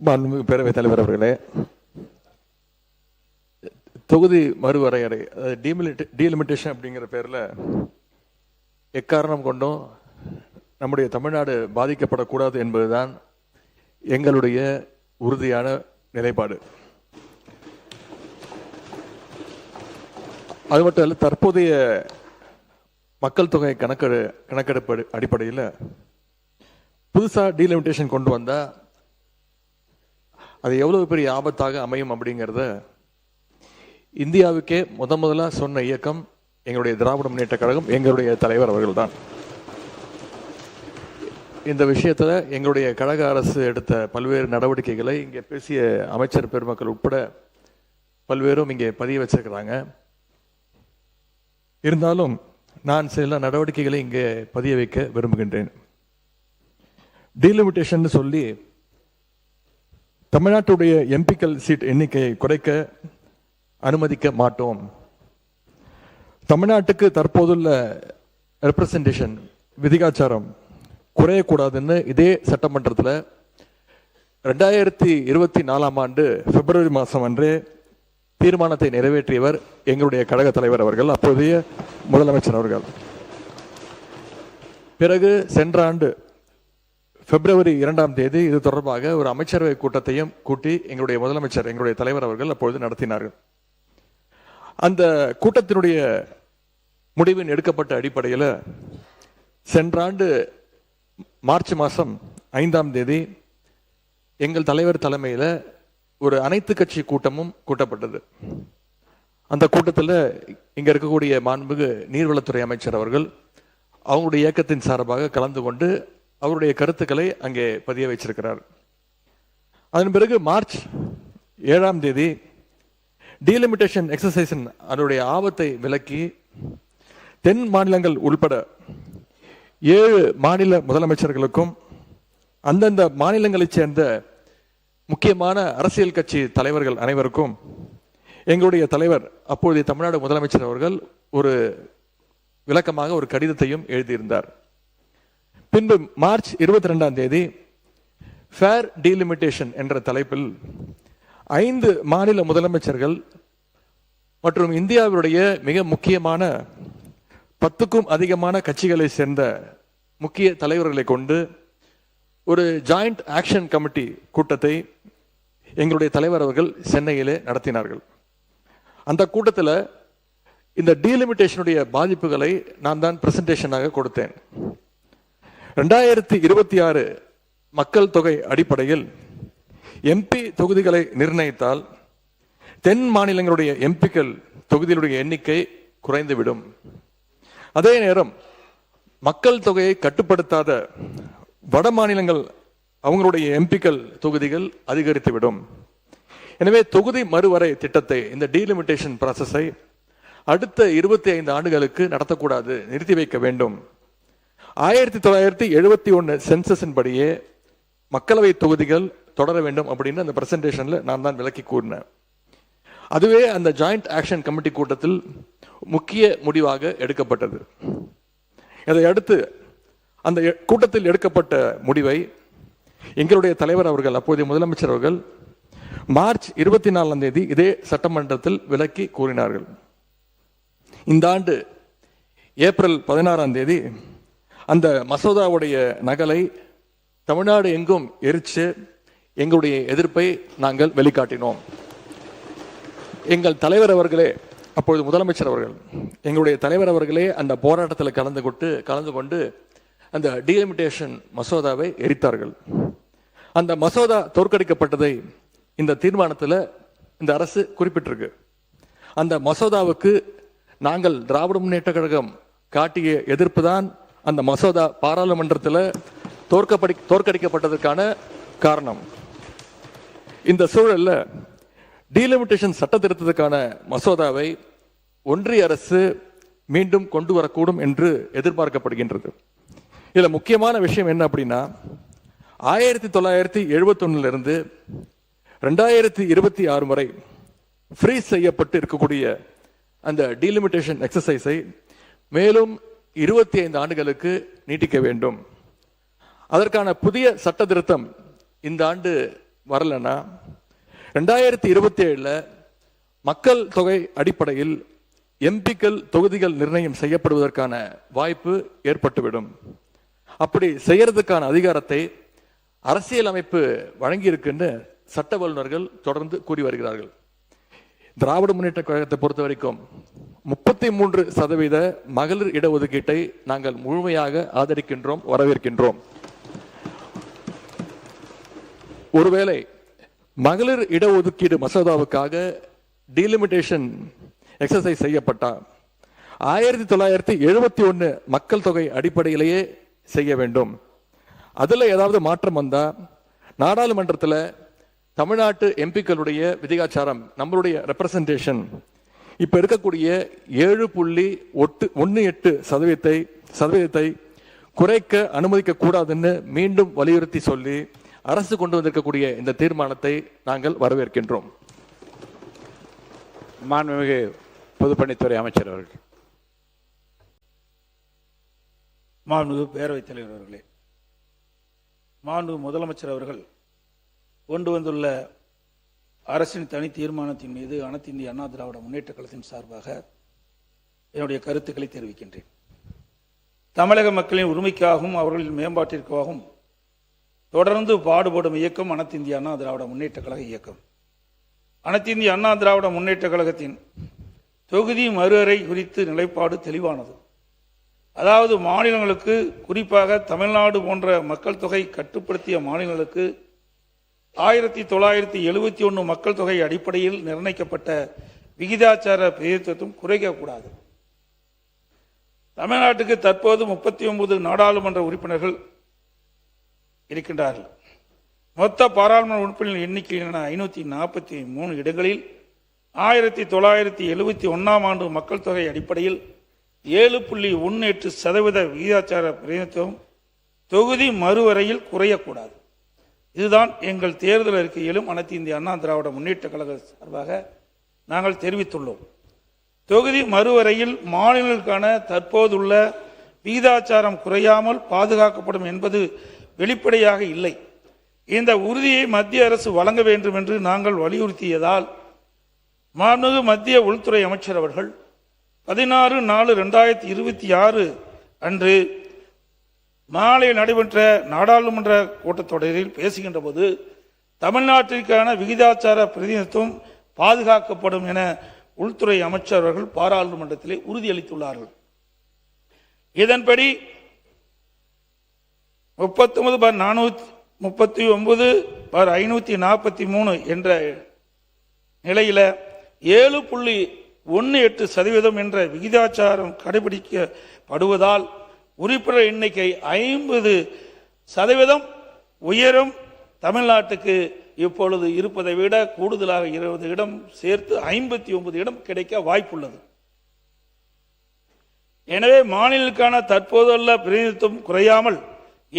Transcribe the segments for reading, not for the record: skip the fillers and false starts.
மாண்புமிகு பேரவைத் தலைவர் அவர்களே, தொகுதி மறுவரையறை டீலிமிட்டேஷன் அப்படிங்கிற பேரில் எக்காரணம் கொண்டும் நம்முடைய தமிழ்நாடு பாதிக்கப்படக்கூடாது என்பதுதான் எங்களுடைய உறுதியான நிலைப்பாடு. அது மட்டும் இல்லை, தற்போதைய மக்கள் தொகை கணக்கெடுப்பு அடிப்படையில் புதுசாக டீலிமிட்டேஷன் கொண்டு வந்தால் அது எவ்வளவு பெரிய ஆபத்தாக அமையும் அப்படிங்கிறத இந்தியாவுக்கே முதலாக சொன்ன இயக்கம் எங்களுடைய திராவிட முன்னேற்ற கழகம், எங்களுடைய தலைவர் அவர்கள் தான். இந்த விஷயத்தில் எங்களுடைய கழக அரசு எடுத்த பல்வேறு நடவடிக்கைகளை இங்கே பேசிய அமைச்சர் பெருமக்கள் உட்பட பல்வேறும் இங்கே பதிய வச்சிருக்கிறாங்க. இருந்தாலும் நான் சில நடவடிக்கைகளை இங்கே பதிய வைக்க விரும்புகின்றேன். டீலிமிட்டேஷன் சொல்லி தமிழ்நாட்டுடைய எம்பிக்கள் சீட் எண்ணிக்கையை குறைக்க அனுமதிக்க மாட்டோம். தமிழ்நாட்டுக்கு தற்போதுள்ள ரெப்ரசன்டேஷன் விதிகாச்சாரம் குறையக்கூடாதுன்னு இதே சட்டமன்றத்தில் 2024 ஆண்டு பிப்ரவரி மாதம் அன்றே தீர்மானத்தை நிறைவேற்றியவர் எங்களுடைய கழக தலைவர் அவர்கள், அப்போதைய முதலமைச்சர் அவர்கள். பிறகு சென்ற ஆண்டு பிப்ரவரி 2 இது தொடர்பாக ஒரு அமைச்சரவை கூட்டத்தையும் கூட்டி எங்களுடைய முதலமைச்சர், எங்களுடைய தலைவர் அவர்கள் அப்பொழுது நடத்தினார்கள். அந்த கூட்டத்தினுடைய முடிவின் எடுக்கப்பட்ட அடிப்படையில் சென்ற ஆண்டு மார்ச் மாதம் 5 எங்கள் தலைவர் தலைமையில் ஒரு அனைத்து கட்சி கூட்டமும் கூட்டப்பட்டது. அந்த கூட்டத்தில் இங்கே இருக்கக்கூடிய மாண்புமிகு நீர்வளத்துறை அமைச்சர் அவர்கள் அவங்களுடைய இயக்கத்தின் சார்பாக கலந்து கொண்டு அவருடைய கருத்துக்களை அங்கே பதிய வைச்சிருக்கிறார். அதன் பிறகு மார்ச் 7 டீலிமிட்டேஷன் எக்ஸசைஸின் அதனுடைய ஆபத்தை விலக்கி தென் மாநிலங்கள் உள்பட 7 மாநில முதலமைச்சர்களுக்கும் அந்தந்த மாநிலங்களைச் சேர்ந்த முக்கியமான அரசியல் கட்சி தலைவர்கள் அனைவருக்கும் எங்களுடைய தலைவர் அப்பொழுதைய தமிழ்நாடு முதலமைச்சர் அவர்கள் ஒரு விளக்கமாக ஒரு கடிதத்தையும் எழுதியிருந்தார். பின்பு மார்ச் 22 ஃபேர் டீலிமிட்டேஷன் என்ற தலைப்பில் 5 மாநில முதலமைச்சர்கள் மற்றும் இந்தியாவுடைய மிக முக்கியமான 10க்கும் அதிகமான கட்சிகளை சேர்ந்த முக்கிய தலைவர்களை கொண்டு ஒரு ஜாயிண்ட் ஆக்ஷன் கமிட்டி கூட்டத்தை எங்களுடைய தலைவர் அவர்கள் சென்னையிலே நடத்தினார்கள். அந்த கூட்டத்தில் இந்த டீலிமிட்டேஷனுடைய பாதிப்புகளை நான் தான் பிரசன்டேஷனாக கொடுத்தேன். 2026 மக்கள் தொகை அடிப்படையில் எம்பி தொகுதிகளை நிர்ணயித்தால் தென் மாநிலங்களுடைய எம்பிக்கள் தொகுதிகளுடைய எண்ணிக்கை குறைந்துவிடும். அதே நேரம் மக்கள் தொகையை கட்டுப்படுத்தாத வட மாநிலங்கள் அவங்களுடைய எம்பிக்கள் தொகுதிகள் அதிகரித்துவிடும். எனவே தொகுதி மறுவரை திட்டத்தை, இந்த டீலிமிட்டேஷன் ப்ராசஸை அடுத்த 25 ஆண்டுகளுக்கு நடத்தக்கூடாது, நிறுத்தி வைக்க வேண்டும். 1971 சென்சஸின் படியே மக்களவை தொகுதிகள் தொடர வேண்டும் அப்படின்னு அந்த பிரசன்டேஷன்ல நான் தான் விளக்கி கூறினேன். அதுவே அந்த ஜாயிண்ட் ஆக்ஷன் கமிட்டி கூட்டத்தில் முக்கிய முடிவாக எடுக்கப்பட்டது. இதை அடுத்து அந்த கூட்டத்தில் எடுக்கப்பட்ட முடிவை எங்களுடைய தலைவர் அவர்கள், அப்போதைய முதலமைச்சர் அவர்கள் மார்ச் 24 இதே சட்டமன்றத்தில் விளக்கி கூறினார்கள். இந்த ஆண்டு ஏப்ரல் 16 அந்த மசோதாவுடைய நகலை தமிழ்நாடு எங்கும் எரிச்சு எங்களுடைய எதிர்ப்பை நாங்கள் வெளிக்காட்டினோம். எங்கள் தலைவர் அவர்களே, அப்பொழுது முதலமைச்சர் அவர்கள், எங்களுடைய தலைவர் அவர்களே அந்த போராட்டத்தில் கலந்து கொண்டு அந்த டீலிமிட்டேஷன் மசோதாவை எரித்தார்கள். அந்த மசோதா தோற்கடிக்கப்பட்டதை இந்த தீர்மானத்தில் இந்த அரசு குறிப்பிட்டிருக்கு. அந்த மசோதாவுக்கு நாங்கள் திராவிட முன்னேற்ற கழகம் காட்டிய எதிர்ப்பு தான் அந்த மசோதா பாராளுமன்றத்தில் தோற்கடிக்கப்பட்டதற்கான காரணம். இந்த சூழல்ல டீலிமிட்டேஷன் சட்ட திருத்தத்துக்கான மசோதாவை ஒன்றிய அரசு மீண்டும் கொண்டு வரக்கூடும் என்று எதிர்பார்க்கப்படுகின்றது. இதுல முக்கியமான விஷயம் என்ன அப்படின்னா, 1971 2026 வரை ஃப்ரீஸ் செய்யப்பட்டு இருக்கக்கூடிய அந்த டீலிமிட்டேஷன் எக்ஸசைஸை மேலும் 25 ஆண்டுகளுக்கு நீட்டிக்க வேண்டும். அதற்கான புதிய சட்ட திருத்தம் இந்த ஆண்டு வரலன்னா 2027 மக்கள் தொகை அடிப்படையில் எம்பிக்கள் தொகுதிகள் நிர்ணயம் செய்யப்படுவதற்கான வாய்ப்பு ஏற்பட்டுவிடும். அப்படி செய்யறதுக்கான அதிகாரத்தை அரசியல் அமைப்பு வழங்கியிருக்குன்னு சட்ட வல்லுநர்கள் தொடர்ந்து கூறி வருகிறார்கள். திராவிட முன்னேற்ற கழகத்தை பொறுத்த வரைக்கும் 33% மகளிர் இடஒதுக்கீட்டை நாங்கள் முழுமையாக ஆதரிக்கின்றோம், வரவேற்கின்றோம். ஒருவேளை மகளிர் இடஒதுக்கீடு மசோதாவுக்காக டீலிமிட்டேஷன் எக்ஸசைஸ் செய்யப்பட்டா 1971 மக்கள் தொகை அடிப்படையிலேயே செய்ய வேண்டும். அதுல ஏதாவது மாற்றம் வந்தா நாடாளுமன்றத்தில் தமிழ்நாட்டு எம்பிக்களுடைய விதிகாச்சாரம், நம்மளுடைய ரெப்ரசன்டேஷன் இப்ப இருக்கக்கூடிய 7.18% குறைக்க அனுமதிக்க கூடாதுன்னு மீண்டும் வலியுறுத்தி சொல்லி அரசு கொண்டு வந்திருக்கக்கூடிய இந்த தீர்மானத்தை நாங்கள் வரவேற்கின்றோம். மாண்புமிகு பொதுப்பணித்துறை அமைச்சர் அவர்கள். மாண்புமிகு பேரவைத் தலைவர் அவர்களே, மாண்புமிகு முதலமைச்சர் அவர்கள் கொண்டு வந்துள்ள அரசின் தனி தீர்மானத்தின் மீது அனைத்து இந்திய அண்ணா திராவிட முன்னேற்ற கழகத்தின் சார்பாக என்னுடைய கருத்துக்களை தெரிவிக்கின்றேன். தமிழக மக்களின் உரிமைக்காகவும் அவர்களின் மேம்பாட்டிற்காகவும் தொடர்ந்து பாடுபடும் இயக்கம் அனைத்து இந்திய அண்ணா திராவிட முன்னேற்ற கழக இயக்கம். அனைத்து இந்திய அண்ணா திராவிட முன்னேற்ற கழகத்தின் தொகுதி மறுஅறை குறித்து நிலைப்பாடு தெளிவானது. அதாவது மாநிலங்களுக்கு, குறிப்பாக தமிழ்நாடு போன்ற மக்கள் தொகை கட்டுப்படுத்திய மாநிலங்களுக்கு 1971 மக்கள் தொகை அடிப்படையில் நிர்ணயிக்கப்பட்ட விகிதாச்சார பிரதிநிதித்துவம் குறைக்கக்கூடாது. தமிழ்நாட்டுக்கு தற்போது 39 நாடாளுமன்ற உறுப்பினர்கள் இருக்கின்றார்கள். மொத்த பாராளுமன்ற உறுப்பினர்கள் எண்ணிக்கையிலான 543 இடங்களில் 1971 ஆண்டு மக்கள் தொகை அடிப்படையில் 7.18% விகிதாச்சார பிரதிநிதித்துவம் தொகுதி மறுவரையில் குறையக்கூடாது. இதுதான் எங்கள் தேர்தல் அறிக்கையிலும் அனைத்து இந்திய அண்ணா திராவிட முன்னேற்ற கழக சார்பாக நாங்கள் தெரிவித்துள்ளோம். தொகுதி மறுவரையில் மாநிலங்களுக்கான தற்போதுள்ள விகிதாச்சாரம் குறையாமல் பாதுகாக்கப்படும் என்பது வெளிப்படையாக இல்லை. இந்த உறுதியை மத்திய அரசு வழங்க வேண்டும் என்று நாங்கள் வலியுறுத்தியதால் மாண்புமிகு மத்திய உள்துறை அமைச்சர் அவர்கள் 16/4/2026 அன்று மாலை நடைபெற்ற நாடாளுமன்ற கூட்டத்தொடரில் பேசுகின்ற போது தமிழ்நாட்டிற்கான விகிதாச்சார பிரதிநிதித்துவம் பாதுகாக்கப்படும் என உள்துறை அமைச்சர் அவர்கள் பாராளுமன்றத்திலே உறுதியளித்துள்ளார்கள். இதன்படி 39/439/543 என்ற நிலையில 7.18% என்ற விகிதாச்சாரம் கடைபிடிக்கப்படுவதால் உறுப்பினர் எண்ணிக்கை 50% உயரும். தமிழ்நாட்டுக்கு இப்பொழுது இருப்பதை விட கூடுதலாக 20 இடம் சேர்த்து 59 இடம் கிடைக்க வாய்ப்புள்ளது. எனவே மாநிலங்களுக்கான தற்போதுள்ள பிரதிநிதித்துவம் குறையாமல்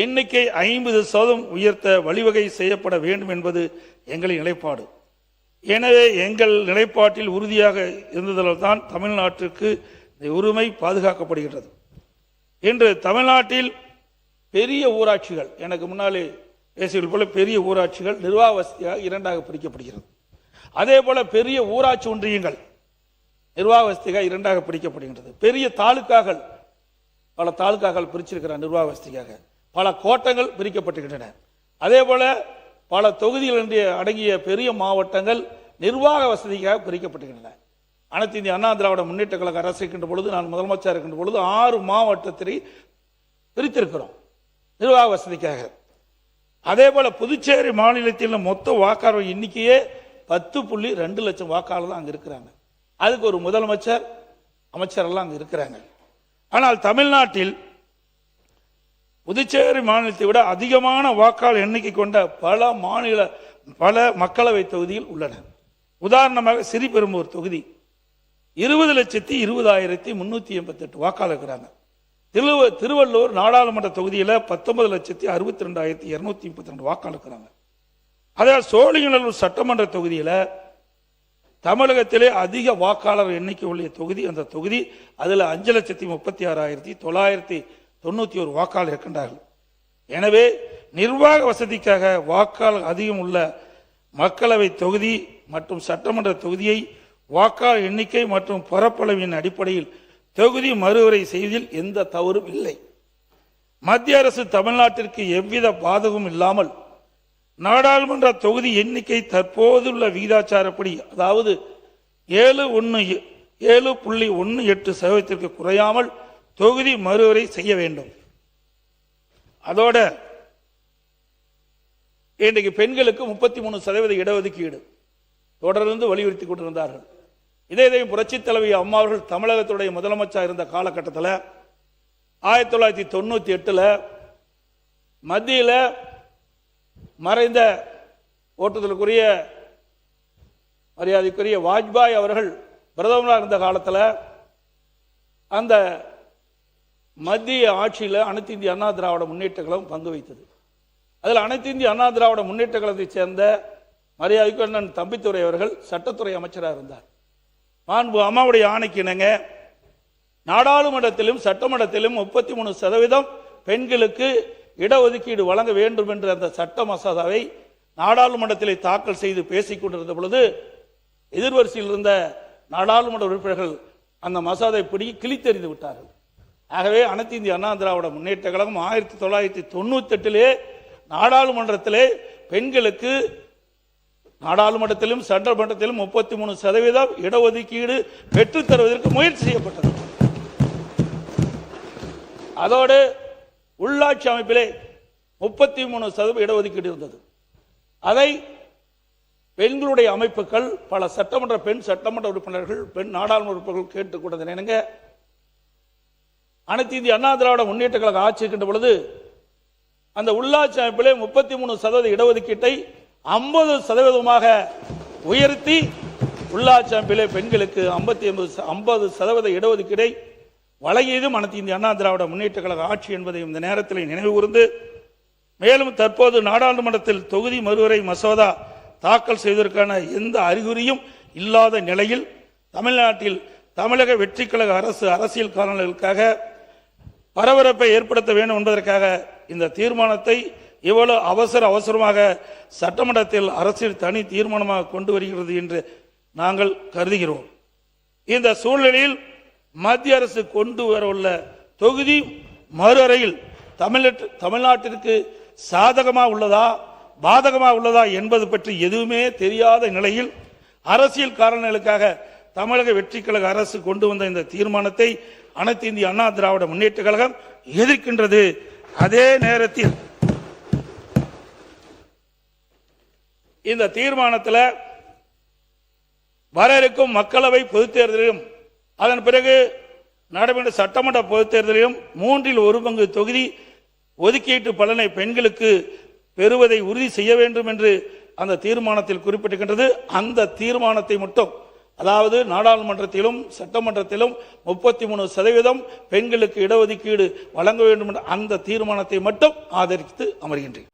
எண்ணிக்கை 50% உயர்த்த வழிவகை செய்யப்பட வேண்டும் என்பது எங்களின் நிலைப்பாடு. எனவே எங்கள் நிலைப்பாட்டில் உறுதியாக இருந்ததால் தான் தமிழ்நாட்டிற்கு இந்த உரிமை பாதுகாக்கப்படுகிறது. இன்று தமிழ்நாட்டில் பெரிய ஊராட்சிகள், எனக்கு முன்னாலே பேசியது போல பெரிய ஊராட்சிகள் நிர்வாக வசதியாக 2ஆக பிரிக்கப்படுகிறது. அதே போல பெரிய ஊராட்சி ஒன்றியங்கள் நிர்வாக வசதியாக 2ஆக பிரிக்கப்படுகின்றது. பெரிய தாலுக்காக்கள், பல தாலுக்காக்கள் பிரிச்சிருக்கிற நிர்வாக வசதியாக பல கோட்டங்கள் பிரிக்கப்பட்டுகின்றன. அதே போல பல தொகுதிகள் அடங்கிய பெரிய மாவட்டங்கள் நிர்வாக வசதிக்காக பிரிக்கப்பட்டுகின்றன. அனைத்து இந்திய அண்ணா திராவிட முன்னேற்ற கழக அரசு இருக்கின்ற பொழுது, நான் முதலமைச்சர் இருக்கின்ற பொழுது 6 மாவட்டத்தை பிரித்திருக்கிறோம் நிர்வாக வசதிக்காக. அதே போல புதுச்சேரி மாநிலத்தில் மொத்த வாக்காளர் எண்ணிக்கையே 10.2 லட்சம் வாக்காளர் தான் அங்க இருக்கிறாங்க. அதுக்கு ஒரு முதலமைச்சர், அமைச்சர் எல்லாம் அங்க இருக்கிறாங்க. ஆனால் தமிழ்நாட்டில் புதுச்சேரி மாநிலத்தை விட அதிகமான வாக்காளர் எண்ணிக்கை கொண்ட பல மக்களவை தொகுதிகள் உள்ளன. உதாரணமாக ஸ்ரீபெரும்பூர் தொகுதி 20,20,388 வாக்காளர் இருக்கிறாங்க. திருவள்ளூர் நாடாளுமன்ற தொகுதியில் 19,62,232 வாக்காளர் இருக்கிறாங்க. அதாவது சோழிங்கநல்லூர் சட்டமன்ற தொகுதியில் தமிழகத்திலே அதிக வாக்காளர் எண்ணிக்கை உள்ள தொகுதி அந்த தொகுதி. அதில் 5,36,991 வாக்காளர் இருக்கின்றார்கள். எனவே நிர்வாக வசதிக்காக வாக்காளர் அதிகம் உள்ள மக்களவை தொகுதி மற்றும் சட்டமன்ற தொகுதியை வாக்காளர் எண்ணிக்கை மற்றும் பரப்பளவின் அடிப்படையில் தொகுதி மறுவரை செய்வதில் எந்த தவறும் இல்லை. மத்திய அரசு தமிழ்நாட்டிற்கு எவ்வித பாதகமும் இல்லாமல் நாடாளுமன்ற தொகுதி எண்ணிக்கை தற்போதுள்ள விகிதாச்சாரப்படி, அதாவது 7.18% குறையாமல் தொகுதி மறுவரை செய்ய வேண்டும். அதோட இன்றைக்கு பெண்களுக்கு 33% இடஒதுக்கீடு தொடர்ந்து வலியுறுத்தி கொண்டிருந்தார்கள். இதே புரட்சி தலைவி அம்மா அவர்கள் தமிழகத்துடைய முதலமைச்சர் இருந்த காலகட்டத்தில் 1998 மத்தியில் மறைந்த ஓட்டுதலுக்குரிய மரியாதைக்குரிய வாஜ்பாய் அவர்கள் பிரதமராக இருந்த காலத்தில் அந்த மத்திய ஆட்சியில் அனைத்து இந்திய அண்ணா திராவிட முன்னேற்ற கழகம் பங்கு வைத்தது. அதில் அனைத்து இந்திய அண்ணா திராவிட முன்னேற்ற கழகத்தை சேர்ந்த மரியாதைக்கு அண்ணன் தம்பித்துரை அவர்கள் சட்டத்துறை அமைச்சராக இருந்தார். மாண்பு அம்மாவுடைய ஆணைக்கு இணங்க நாடாளுமன்றத்திலும் சட்டமன்றத்திலும் 33% பெண்களுக்கு இடஒதுக்கீடு வழங்க வேண்டும் என்ற அந்த சட்ட மசோதாவை நாடாளுமன்றத்திலே தாக்கல் செய்து பேசிக் கொண்டிருந்த பொழுது எதிர்வரிசையில் இருந்த நாடாளுமன்ற உறுப்பினர்கள் அந்த மசோதை பிடி கிழித்தெறிந்து விட்டார்கள். ஆகவே அனைத்து இந்திய அண்ணா திராவிட முன்னேற்ற கழகம் 1998 நாடாளுமன்றத்திலே பெண்களுக்கு நாடாளுமன்றத்திலும் சட்டமன்றத்திலும் 33% இடஒதுக்கீடு பெற்றுத் தருவதற்கு முயற்சி செய்யப்பட்டது. அதோடு உள்ளாட்சி அமைப்பிலே 33% இடஒதுக்கீடு இருந்தது. அதை பெண்களுடைய அமைப்புகள் பல பெண் சட்டமன்ற உறுப்பினர்கள், பெண் நாடாளுமன்ற உறுப்பினர்கள் கேட்டுக்கொண்டது என்னங்க, அனைத்து இந்திய அண்ணா திராவிட முன்னேற்ற கழக ஆட்சி இருக்கின்ற பொழுது அந்த உள்ளாட்சி அமைப்பிலே 33% இடஒதுக்கீட்டை 50% உயர்த்தி உள்ளாட்சி அமைப்பிலே பெண்களுக்கு 50% இடஒதுக்கீடை வழங்கியதும் அனைத்து இந்திய அண்ணா திராவிட முன்னேற்ற கழக ஆட்சி என்பதை இந்த நேரத்தில் நினைவு கூர்ந்து, மேலும் தற்போது நாடாளுமன்றத்தில் தொகுதி மறுவரை மசோதா தாக்கல் செய்வதற்கான எந்த அறிகுறியும் இல்லாத நிலையில் தமிழ்நாட்டில் தமிழக வெற்றி கழக அரசு அரசியல் காரணங்களுக்காக பரபரப்பை ஏற்படுத்த வேண்டும் என்பதற்காக இந்த தீர்மானத்தை இவ்வளவு அவசரமாக சட்டமன்றத்தில் அரசியல் தனி தீர்மானமாக கொண்டு வருகிறது என்று நாங்கள் கருதுகிறோம். இந்த சூழ்நிலையில் மத்திய அரசு கொண்டு வரவுள்ள தொகுதி மறுவரையில் தமிழ்நாட்டிற்கு சாதகமாக உள்ளதா பாதகமாக உள்ளதா என்பது பற்றி எதுவுமே தெரியாத நிலையில் அரசியல் காரணங்களுக்காக தமிழக வெற்றி கழக அரசு கொண்டு வந்த இந்த தீர்மானத்தை அனைத்து இந்திய அண்ணா திராவிட முன்னேற்ற கழகம் எதிர்க்கின்றது. அதே நேரத்தில் இந்த தீர்மானத்தில் வர இருக்கும் மக்களவை பொதுத் தேர்தலிலும் அதன் பிறகு நடைபெற்ற சட்டமன்ற பொதுத் தேர்தலிலும் 1/3 தொகுதி ஒதுக்கீட்டு பலனை பெண்களுக்கு பெறுவதை உறுதி செய்ய வேண்டும் என்று அந்த தீர்மானத்தில் குறிப்பிட்டிருக்கின்றது. அந்த தீர்மானத்தை மட்டும், அதாவது நாடாளுமன்றத்திலும் சட்டமன்றத்திலும் 33% பெண்களுக்கு இடஒதுக்கீடு வழங்க வேண்டும் என்ற அந்த தீர்மானத்தை மட்டும் ஆதரித்து அமர்கின்றேன்.